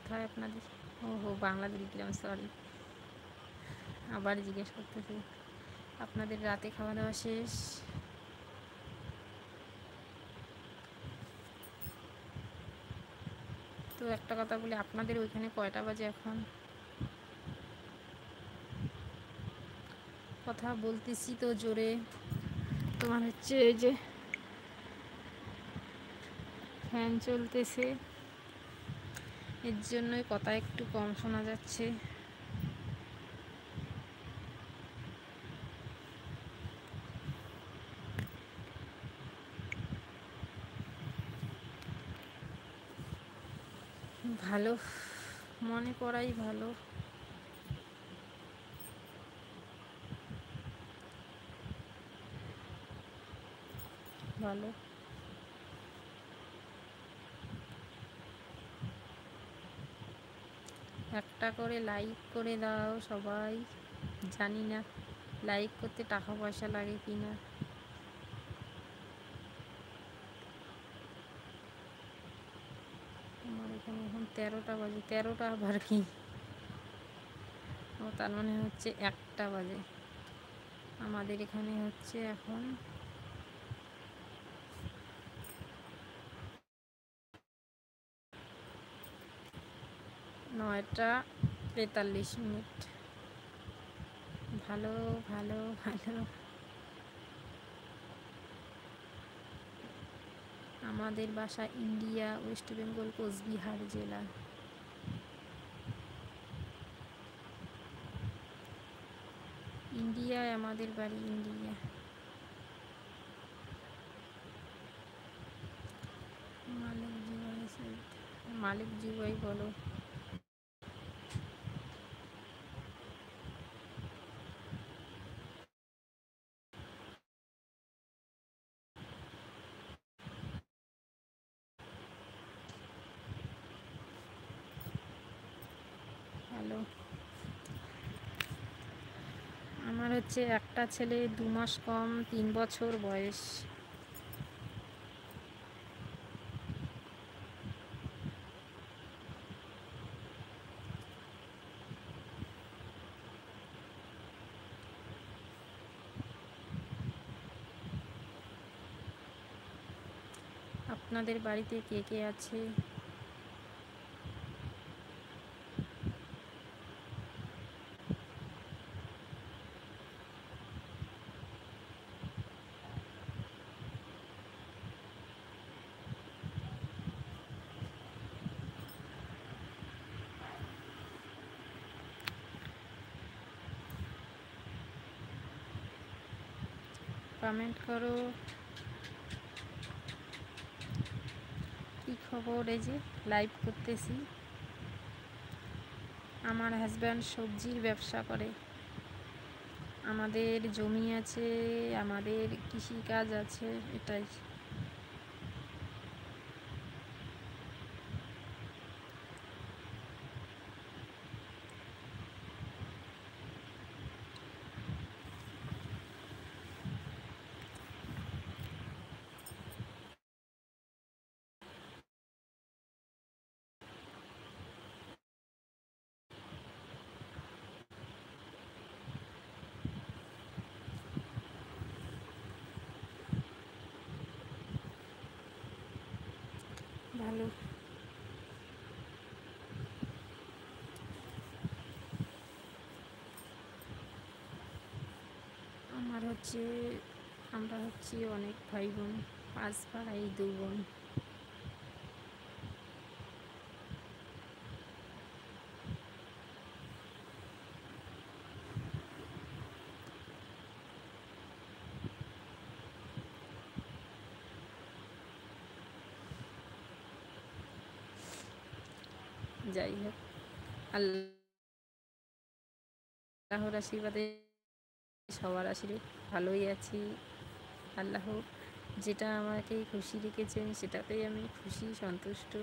কোথায় আপনাদের? ওহো, বাংলাদেশ গ্রাম, সরি। আবার জিজ্ঞেস করতেছি, আপনাদের রাতে খাওয়া দাওয়া শেষ? তো একটা কথা বলি, আপনাদের ওইখানে কয়টা বাজে এখন? কথা বলতেছি তো জোরে, তোমার হচ্ছে এই যে ফ্যান চলতেছে, এর জন্যই কথা একটু কম শোনা যাচ্ছে। ভালো, মনে করাই ভালো। ভালো, একটা করে লাইক করে দাও সবাই। জানি না লাইক করতে টাকা পয়সা লাগে কি না। আমার এখানে এখন 13টা বাজে। 13টা আবার কি? ও, তার মানে হচ্ছে 1টা বাজে। আমাদের এখানে হচ্ছে এখন 9টা 43 মিনিট। ভালো, ভালো, ভালো। আমাদের বাসা ইন্ডিয়া, ওয়েস্ট বেঙ্গল, কোচবিহার জেলা। ইন্ডিয়ায় আমাদের বাড়ি, ইন্ডিয়া। মালিক জিবাই সাইড। মালিক জিবাই বলো। হ্যালো। আমার হচ্ছে একটা ছেলে, 2 মাস কম, 3 বছর বয়স। আপনাদের বাড়িতে কে কে আছে? কমেন্ট করো। কি খবর? এই যে লাইভ করতেছি। আমার হাজব্যান্ড সবজির ব্যবসা করে। আমাদের জমি আছে, আমাদের কৃষিকাজ আছে, এটাই। ভালো। আমার হচ্ছে, আমরা হচ্ছি অনেক ভাই বোন, 5 ভাই 2 বোন। যাই হোক, আল্লাহর আশীর্বাদে, সবার আশীর্বাদে ভালোই আছি। আল্লাহ যেটা আমাকে খুশি রেখেছেন সেটাতেই আমি খুশি, সন্তুষ্ট।